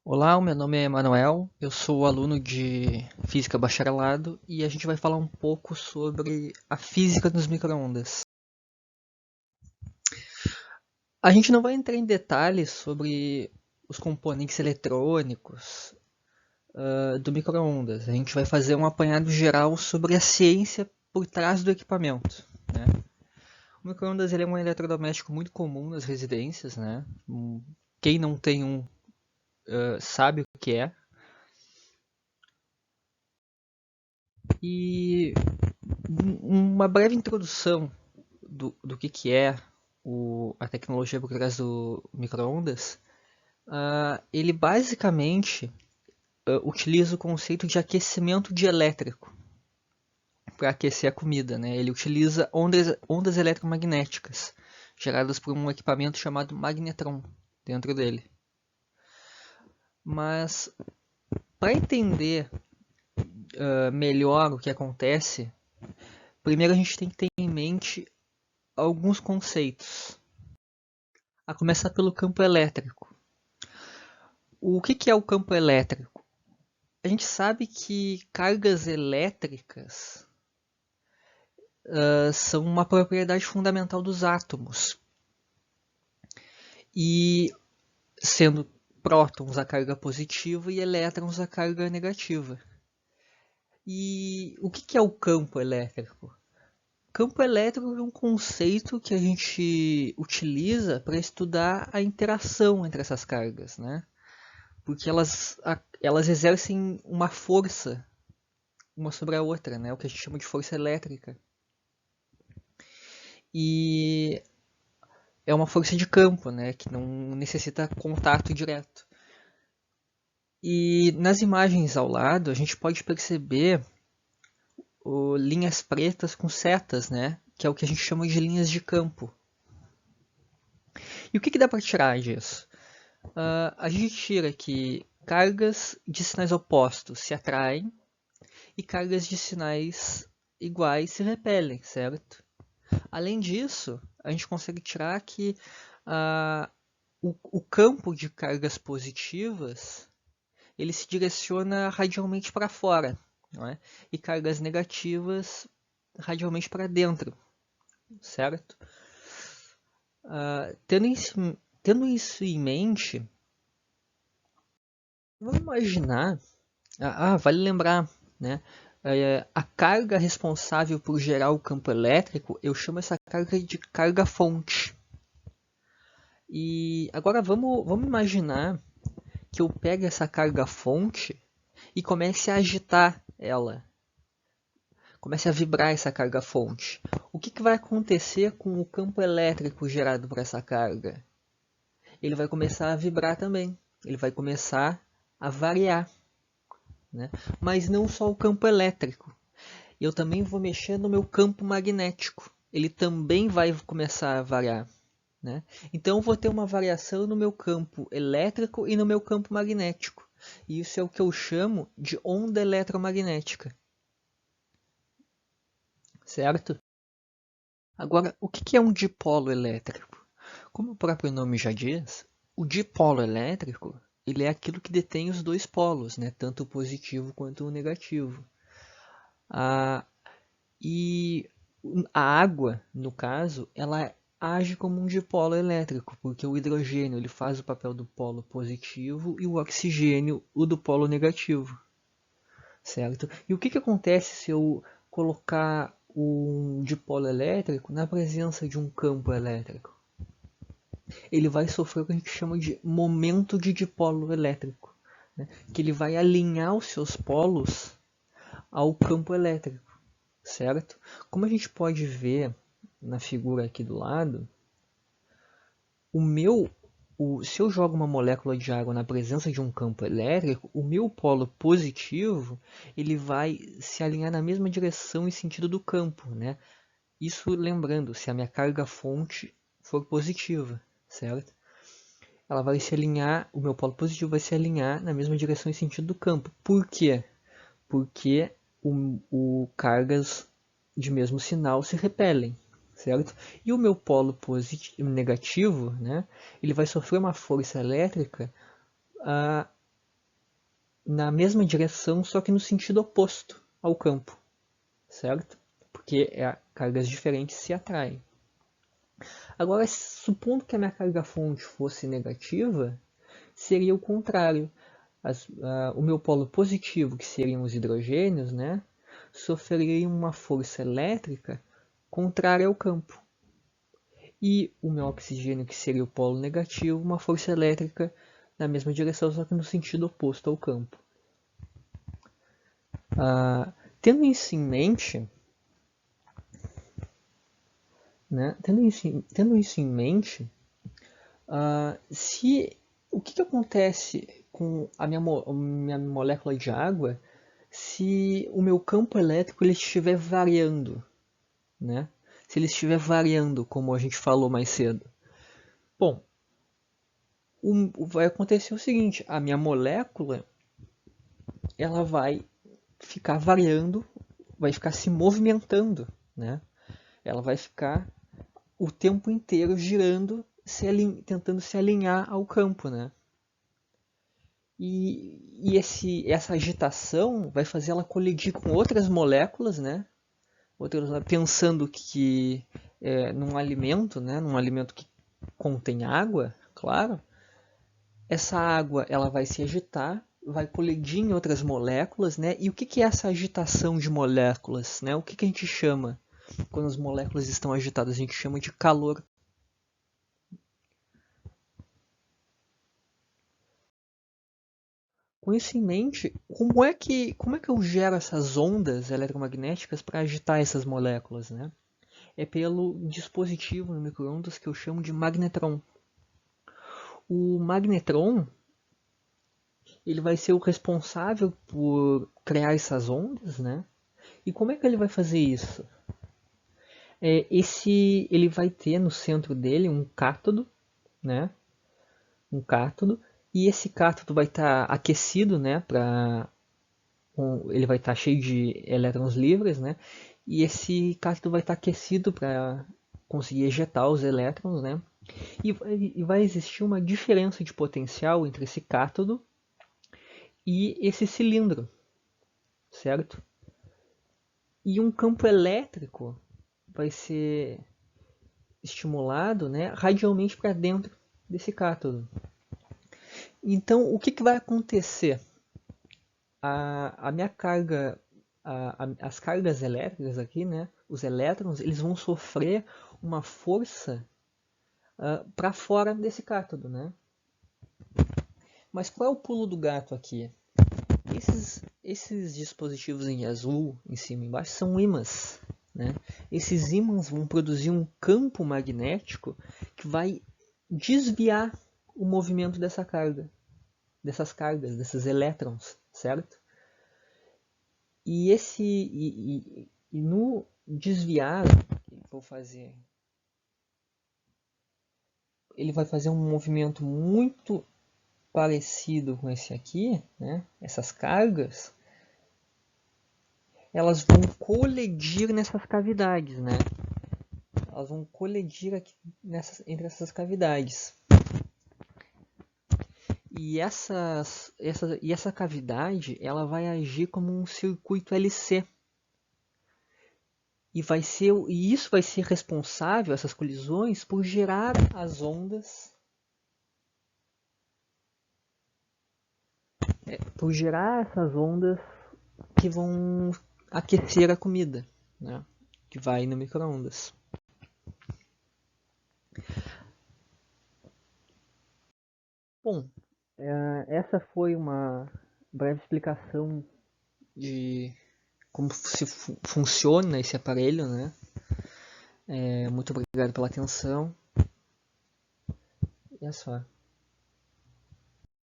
Olá, o meu nome é Emanuel, eu sou aluno de Física Bacharelado e a gente vai falar um pouco sobre a física dos micro-ondas. A gente não vai entrar em detalhes sobre os componentes eletrônicos do micro-ondas, a gente vai fazer um apanhado geral sobre a ciência por trás do equipamento, né? O micro-ondas ele é um eletrodoméstico muito comum nas residências, né? Quem não tem um sabe o que é. E uma breve introdução do que é a tecnologia por trás do micro-ondas, ele basicamente utiliza o conceito de aquecimento dielétrico para aquecer a comida. Né? Ele utiliza ondas eletromagnéticas geradas por um equipamento chamado magnetron dentro dele. Mas para entender melhor o que acontece, primeiro a gente tem que ter em mente alguns conceitos. A começar pelo campo elétrico. O que é o campo elétrico? A gente sabe que cargas elétricas são uma propriedade fundamental dos átomos. E sendo prótons a carga positiva e elétrons a carga negativa. E o que é o campo elétrico? Campo elétrico é um conceito que a gente utiliza para estudar a interação entre essas cargas, né? Porque elas exercem uma força uma sobre a outra, né? O que a gente chama de força elétrica. E é uma força de campo, né? Que não necessita contato direto. E nas imagens ao lado a gente pode perceber linhas pretas com setas, né? Que é o que a gente chama de linhas de campo. E o que dá para tirar disso? A gente tira que cargas de sinais opostos se atraem e cargas de sinais iguais se repelem, certo? Além disso, a gente consegue tirar que o campo de cargas positivas ele se direciona radialmente para fora, não é? E cargas negativas radialmente para dentro, certo? Tendo isso em mente, vamos imaginar, vale lembrar, né? A carga responsável por gerar o campo elétrico, eu chamo essa carga de carga fonte. E agora vamos imaginar que eu pegue essa carga fonte e comece a agitar ela. Comece a vibrar essa carga fonte. O que vai acontecer com o campo elétrico gerado por essa carga? Ele vai começar a vibrar também. Ele vai começar a variar. Né? Mas não só o campo elétrico. Eu também vou mexer no meu campo magnético. Ele também vai começar a variar. Né? Então eu vou ter uma variação no meu campo elétrico e no meu campo magnético. E isso é o que eu chamo de onda eletromagnética. Certo? Agora, o que é um dipolo elétrico? Como o próprio nome já diz, o dipolo elétrico ele é aquilo que detém os dois polos, né? Tanto o positivo quanto o negativo. Ah, e a água, no caso, ela age como um dipolo elétrico, porque o hidrogênio ele faz o papel do polo positivo e o oxigênio o do polo negativo, certo? E o que acontece se eu colocar um dipolo elétrico na presença de um campo elétrico? Ele vai sofrer o que a gente chama de momento de dipolo elétrico, né? Que ele vai alinhar os seus polos ao campo elétrico, certo? Como a gente pode ver na figura aqui do lado, se eu jogo uma molécula de água na presença de um campo elétrico, o meu polo positivo ele vai se alinhar na mesma direção e sentido do campo, né? Isso lembrando, se a minha carga fonte for positiva, certo? Ela vai se alinhar, o meu polo positivo vai se alinhar na mesma direção e sentido do campo. Por quê? Porque o cargas de mesmo sinal se repelem, certo? E o meu polo positivo, negativo, né, ele vai sofrer uma força elétrica na mesma direção, só que no sentido oposto ao campo, certo? Porque cargas diferentes se atraem. Agora, supondo que a minha carga fonte fosse negativa, seria o contrário. O meu polo positivo, que seriam os hidrogênios, né, sofreria uma força elétrica contrária ao campo. E o meu oxigênio, que seria o polo negativo, uma força elétrica na mesma direção, só que no sentido oposto ao campo. Tendo isso em mente, o que acontece com a minha molécula de água se o meu campo elétrico ele estiver variando, né? Se ele estiver variando, como a gente falou mais cedo. Bom, vai acontecer o seguinte, a minha molécula ela vai ficar variando, vai ficar se movimentando, né? Ela vai ficar o tempo inteiro girando, tentando se alinhar ao campo, né? E essa agitação vai fazer ela colidir com outras moléculas, né? Pensando que num alimento, né? Num alimento que contém água, claro, essa água ela vai se agitar, vai colidir em outras moléculas, né? E o que é essa agitação de moléculas, né? O que a gente chama quando as moléculas estão agitadas? A gente chama de calor. Com isso em mente, como é que eu gero essas ondas eletromagnéticas para agitar essas moléculas, né? É pelo dispositivo no micro-ondas que eu chamo de magnetron. O magnetron ele vai ser o responsável por criar essas ondas, né? E como é que ele vai fazer isso? Ele vai ter no centro dele um cátodo, né? Um cátodo, e esse cátodo vai estar aquecido, né? Ele vai estar cheio de elétrons livres, né? E esse cátodo vai estar aquecido para conseguir ejetar os elétrons, né? E vai existir uma diferença de potencial entre esse cátodo e esse cilindro, certo? E um campo elétrico vai ser estimulado, né, radialmente para dentro desse cátodo. Então, o que vai acontecer? A minha carga, as cargas elétricas aqui, né, os elétrons, eles vão sofrer uma força para fora desse cátodo, né? Mas qual é o pulo do gato aqui? Esses dispositivos em azul, em cima e embaixo, são ímãs. Né? Esses ímãs vão produzir um campo magnético que vai desviar o movimento dessas cargas, desses elétrons, certo? E no desviar, ele vai fazer um movimento muito parecido com esse aqui, né? Essas cargas, elas vão colidir nessas cavidades, né? Elas vão colidir aqui entre essas cavidades. E essa cavidade ela vai agir como um circuito LC. E isso vai ser responsável, essas colisões, por gerar as ondas. Por gerar essas ondas que vão aquecer a comida, né? Que vai no micro-ondas. Bom, essa foi uma breve explicação de como funciona esse aparelho, né? Muito obrigado pela atenção. E é só.